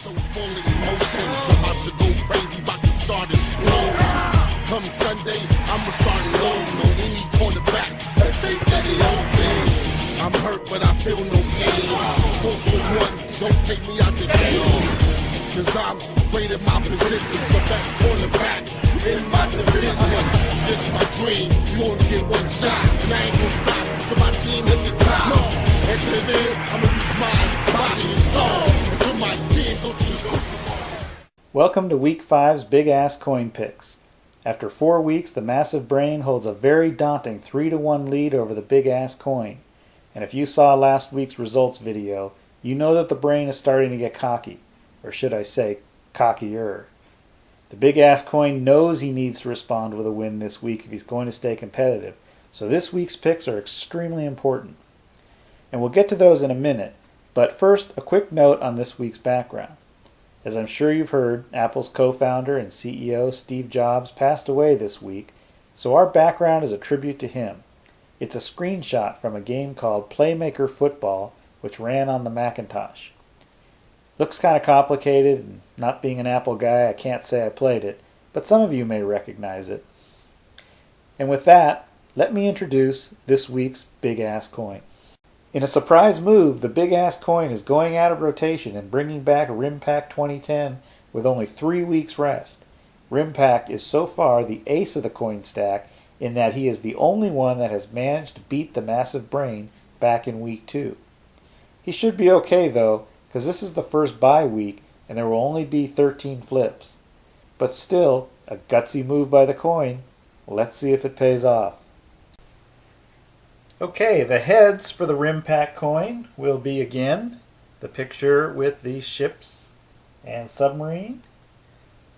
So full of emotions, about to go crazy, about to start explode. Come Sunday, I'ma start loading on any quarterback that think that they open. I'm hurt, but I feel no pain. 4 for 1, don't take me out the game. Cause I'm great at my position, the best cornerback in my division. This my dream, you only get one shot, and I ain't gonna stop till my team hit the top. Until then, I'ma use my body and soul until my team goes to the Super Bowl. Welcome to Week 5's Big Ass Coin Picks. After 4 weeks, the Massive Brain holds a very daunting 3-1 lead over the Big Ass Coin. And if you saw last week's results video, you know that the Brain is starting to get cocky. Or should I say, cockier. The Big Ass Coin knows he needs to respond with a win this week if he's going to stay competitive, so this week's picks are extremely important. And we'll get to those in a minute, but first, a quick note on this week's background. As I'm sure you've heard, Apple's co-founder and CEO Steve Jobs passed away this week, so our background is a tribute to him. It's a screenshot from a game called Playmaker Football, which ran on the Macintosh. Looks kind of complicated, and not being an Apple guy, I can't say I played it, but some of you may recognize it. And with that, let me introduce this week's Big Ass Coin. In a surprise move, the Big Ass Coin is going out of rotation and bringing back RimPack 2010 with only 3 weeks rest. RimPack is so far the ace of the coin stack in that he is the only one that has managed to beat the Massive Brain back in Week 2. He should be okay though, because this is the first bye week and there will only be 13 flips. But still, a gutsy move by the coin. Let's see if it pays off. Okay, the heads for the RimPack coin will be again the picture with the ships and submarine.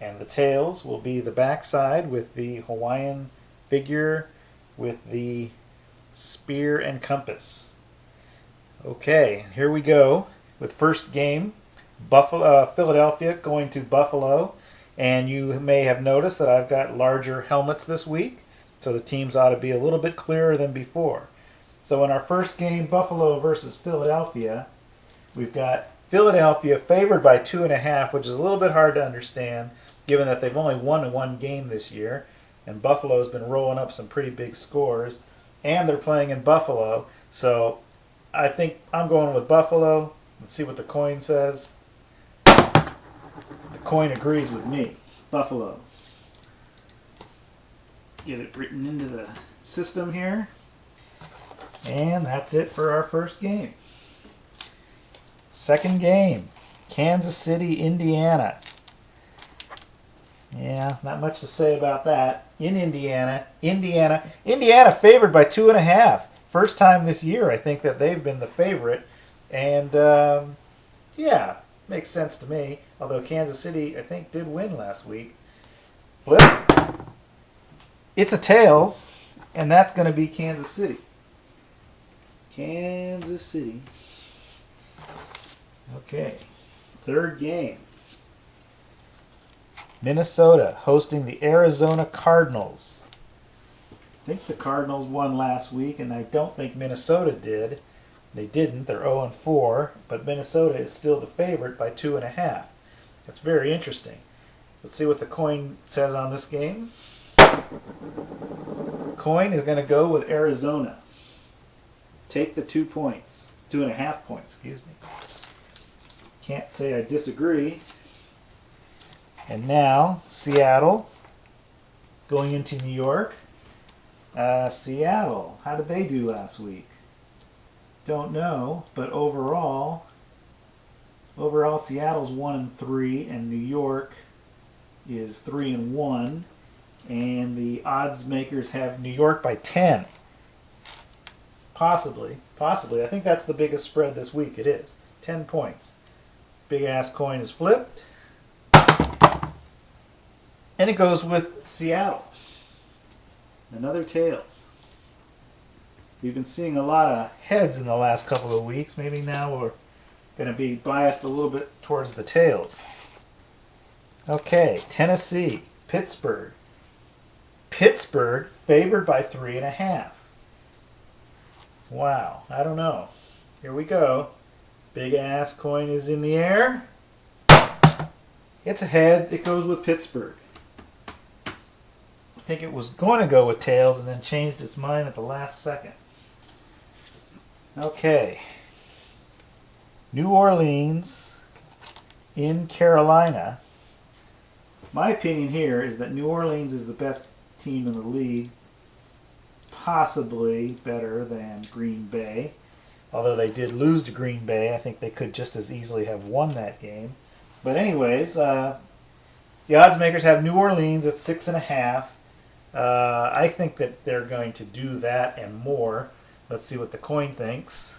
And the tails will be the backside with the Hawaiian figure with the spear and compass. Okay, here we go. With first game, Philadelphia going to Buffalo, and you may have noticed that I've got larger helmets this week, so the teams ought to be a little bit clearer than before. So in our first game, Buffalo versus Philadelphia, we've got Philadelphia favored by 2.5, which is a little bit hard to understand given that they've only won 1 game this year, and Buffalo's been rolling up some pretty big scores, and they're playing in Buffalo, so I think I'm going with Buffalo. Let's see what the coin says. The coin agrees with me. Buffalo. Get it written into the system here. And that's it for our first game. Second game. Kansas City, Indiana. Yeah, not much to say about that. In Indiana favored by 2.5. First time this year I think that they've been the favorite. And, yeah, makes sense to me. Although Kansas City, I think, did win last week. Flip. It's a tails, and that's going to be Kansas City. Kansas City. Okay, third game. Minnesota hosting the Arizona Cardinals. I think the Cardinals won last week, and I don't think Minnesota did. They didn't. They're 0-4, but Minnesota is still the favorite by 2.5. That's very interesting. Let's see what the coin says on this game. Coin is going to go with Arizona. Take the 2 points. 2.5 points, excuse me. Can't say I disagree. And now, Seattle going into New York. Seattle, how did they do last week? Don't know, but overall Seattle's 1-3, and New York is 3-1, and the odds makers have New York by 10. Possibly. I think that's the biggest spread this week. It is 10 points. Big ass coin is flipped, and it goes with Seattle. Another tails. We've been seeing a lot of heads in the last couple of weeks. Maybe now we're going to be biased a little bit towards the tails. Okay, Tennessee, Pittsburgh. Pittsburgh favored by 3.5. Wow, I don't know. Here we go. Big ass coin is in the air. It's ahead. It goes with Pittsburgh. I think it was going to go with tails and then changed its mind at the last second. Okay. New Orleans in Carolina. My opinion here is that New Orleans is the best team in the league. Possibly better than Green Bay. Although they did lose to Green Bay, I think they could just as easily have won that game. But anyways, the odds makers have New Orleans at 6.5. I think that they're going to do that and more. Let's see what the coin thinks.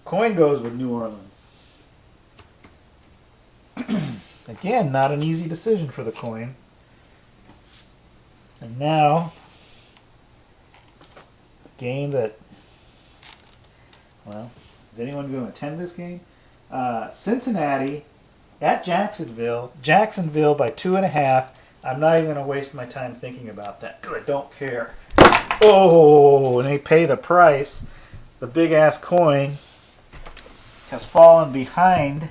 Coin goes with New Orleans. Again, not an easy decision for the coin. And now, game that, well, is anyone going to attend this game? Cincinnati at Jacksonville. Jacksonville by 2.5. I'm not even going to waste my time thinking about that because I don't care. Oh, and they pay the price. The big-ass coin has fallen behind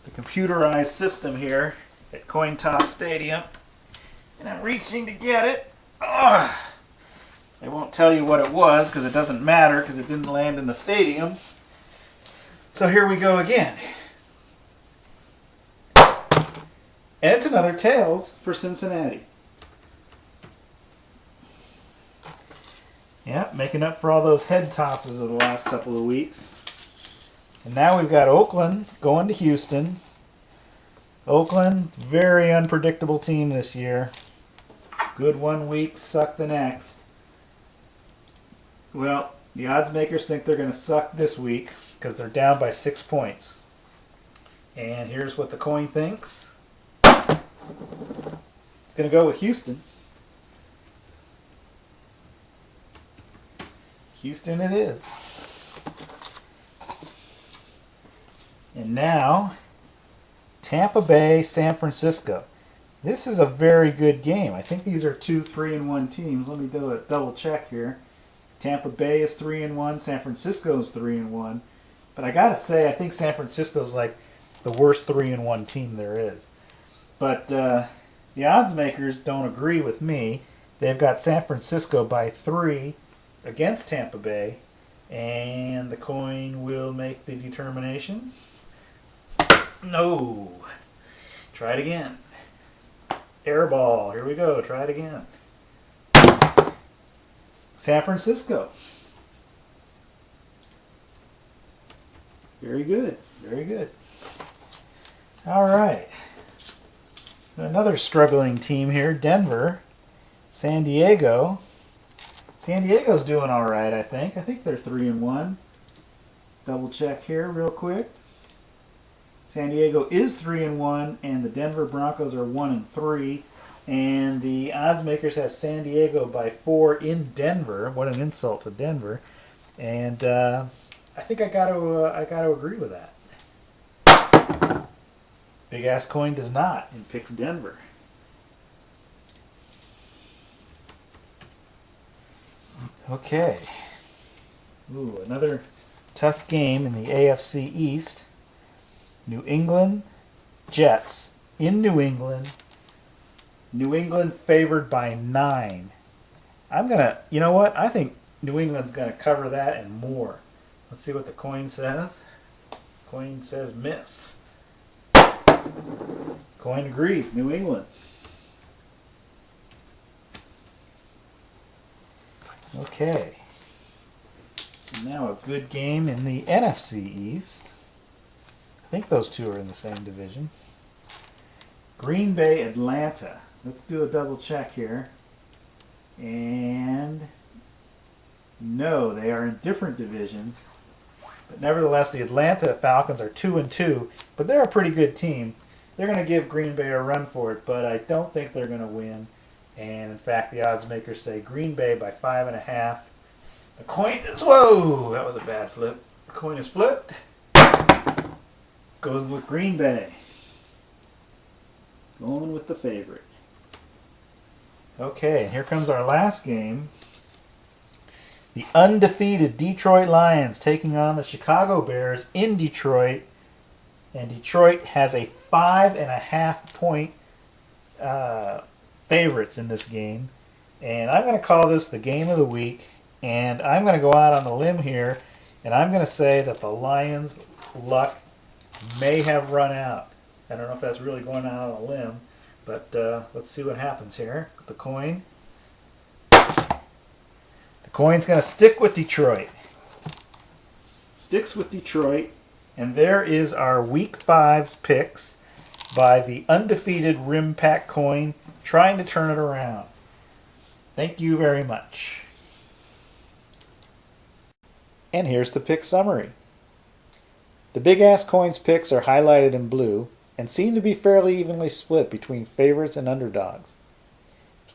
the computerized system here at Coin Toss Stadium. And I'm reaching to get it. Ugh. I won't tell you what it was because it doesn't matter because it didn't land in the stadium. So here we go again. And it's another tails for Cincinnati. Yeah, making up for all those head tosses of the last couple of weeks. And now we've got Oakland going to Houston. Oakland, very unpredictable team this year. Good one week, suck the next. Well, the odds makers think they're going to suck this week because they're down by 6 points. And here's what the coin thinks. It's going to go with Houston. Houston it is. And now, Tampa Bay, San Francisco. This is a very good game. I think these are two 3-1 teams. Let me do a double check here. Tampa Bay is 3-1. San Francisco is 3-1. But I gotta say, I think San Francisco is like the worst 3-1 team there is. But the odds makers don't agree with me. They've got San Francisco by 3 against Tampa Bay, and the coin will make the determination. No. Try it again. Air ball. Here we go. Try it again. San Francisco. Very good. Very good. All right. Another struggling team here. Denver. San Diego. San Diego's doing all right, I think. I think they're 3-1. Double check here real quick. San Diego is 3-1, and the Denver Broncos are 1-3. And the odds makers have San Diego by 4 in Denver. What an insult to Denver! And I think I got to agree with that. Big ass coin does not and picks Denver. Okay. Ooh, another tough game in the AFC East. New England Jets in New England. New England favored by 9. You know what? I think New England's going to cover that and more. Let's see what the coin says. Coin says miss. Coin agrees, New England. Okay. Now a good game in the NFC East. I think those two are in the same division. Green Bay, Atlanta. Let's do a double check here. And no, they are in different divisions. But nevertheless, the Atlanta Falcons are 2-2, but they're a pretty good team. They're going to give Green Bay a run for it, but I don't think they're going to win. And in fact, the odds makers say Green Bay by 5.5. The coin is, whoa, that was a bad flip. The coin is flipped. Goes with Green Bay. Going with the favorite. Okay, and here comes our last game. The undefeated Detroit Lions taking on the Chicago Bears in Detroit. And Detroit has a 5.5 point favorites in this game. And I'm going to call this the game of the week. And I'm going to go out on the limb here, and I'm going to say that the Lions' luck may have run out. I don't know if that's really going out on a limb, but let's see what happens here. The coin. The coin's going to stick with Detroit. Sticks with Detroit. And there is our Week 5's picks by the undefeated Rim Pack coin, trying to turn it around. Thank you very much. And here's the pick summary. The Big Ass Coins picks are highlighted in blue and seem to be fairly evenly split between favorites and underdogs.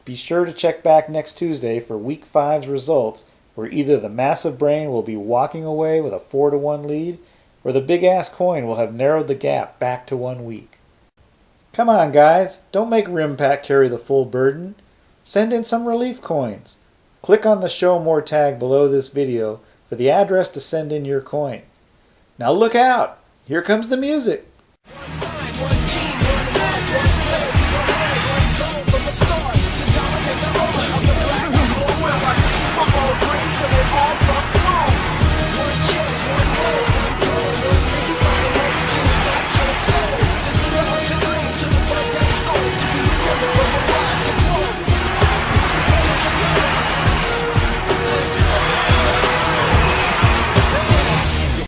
Be sure to check back next Tuesday for Week 5's results, where either the Massive Brain will be walking away with a 4-1 lead, or the Big Ass Coin will have narrowed the gap back to 1 week. Come on, guys, don't make Rim Pack carry the full burden. Send in some relief coins. Click on the Show More tag below this video for the address to send in your coin. Now look out! Here comes the music!